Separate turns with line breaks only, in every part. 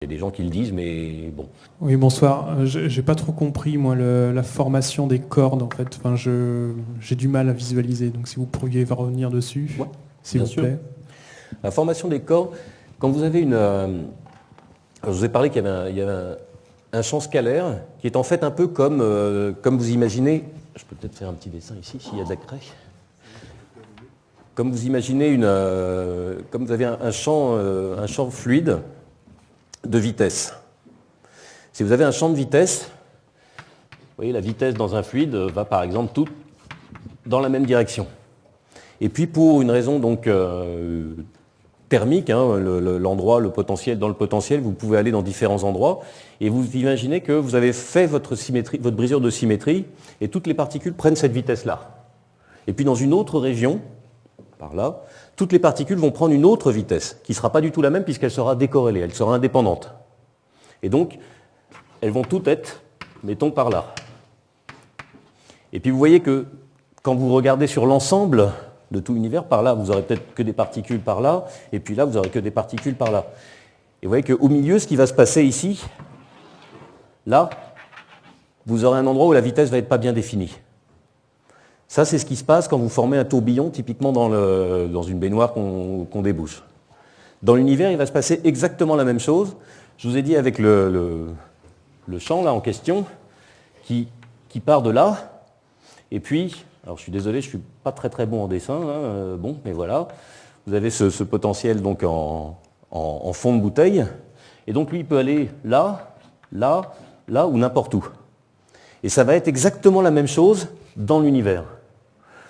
Il y a des gens qui le disent, mais bon.
Oui, bonsoir. J'ai pas trop compris, moi, la formation des cordes, en fait. Enfin, j'ai du mal à visualiser. Donc, si vous pourriez revenir dessus,
Ouais,
s'il
bien
vous
sûr.
plaît.
La formation des cordes, quand vous avez une... je vous ai parlé qu'il y avait un champ scalaire qui est en fait un peu comme vous imaginez... Je peux peut-être faire un petit dessin ici, s'il y a de la craie. Comme vous imaginez comme vous avez un champ fluide de vitesse. Si vous avez un champ de vitesse, vous voyez, la vitesse dans un fluide va par exemple toute dans la même direction. Et puis pour une raison donc thermique, hein, l'endroit, le potentiel, dans le potentiel, vous pouvez aller dans différents endroits et vous imaginez que vous avez fait votre brisure de symétrie et toutes les particules prennent cette vitesse-là. Et puis dans une autre région, par là, toutes les particules vont prendre une autre vitesse qui ne sera pas du tout la même puisqu'elle sera décorrélée, elle sera indépendante. Et donc, elles vont toutes être, mettons, par là. Et puis vous voyez que quand vous regardez sur l'ensemble de tout l'univers, par là, vous n'aurez peut-être que des particules par là, et puis là, vous n'aurez que des particules par là. Et vous voyez qu'au milieu, ce qui va se passer ici, là, vous aurez un endroit où la vitesse ne va être pas bien définie. Ça, c'est ce qui se passe quand vous formez un tourbillon, typiquement dans une baignoire qu'on débouche. Dans l'univers, il va se passer exactement la même chose. Je vous ai dit avec le champ là en question, qui part de là, et puis, alors je suis désolé, je ne suis pas très bon en dessin, hein, bon, mais voilà, vous avez ce potentiel donc en fond de bouteille, et donc lui il peut aller là, là, là ou n'importe où. Et ça va être exactement la même chose dans l'univers.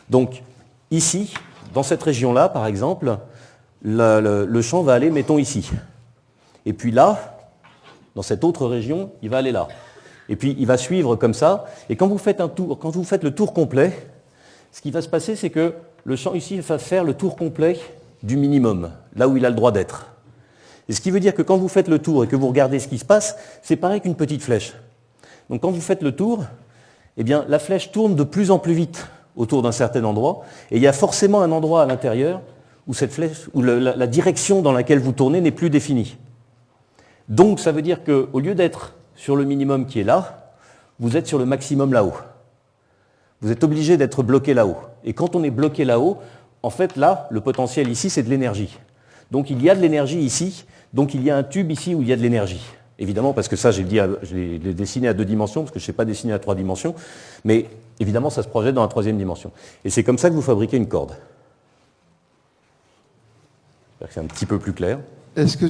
Donc ici, dans cette région-là par exemple, le champ va aller, mettons ici. Et puis là, dans cette autre région, il va aller là. Et puis il va suivre comme ça. Et quand vous faites le tour complet, ce qui va se passer, c'est que le champ ici va faire le tour complet du minimum, là où il a le droit d'être. Et ce qui veut dire que quand vous faites le tour et que vous regardez ce qui se passe, c'est pareil qu'une petite flèche. Donc quand vous faites le tour, eh bien, la flèche tourne de plus en plus vite autour d'un certain endroit. Et il y a forcément un endroit à l'intérieur où cette flèche, où la direction dans laquelle vous tournez n'est plus définie. Donc ça veut dire qu'au lieu d'être sur le minimum qui est là, vous êtes sur le maximum là-haut. Vous êtes obligé d'être bloqué là-haut. Et quand on est bloqué là-haut, en fait là, le potentiel ici, c'est de l'énergie. Donc il y a de l'énergie ici, donc il y a un tube ici où il y a de l'énergie. Évidemment, parce que ça, je l'ai dessiné à 2 dimensions, parce que je ne sais pas dessiner à 3 dimensions, mais évidemment, ça se projette dans la 3e dimension. Et c'est comme ça que vous fabriquez une corde. J'espère que c'est un petit peu plus clair.
Est-ce que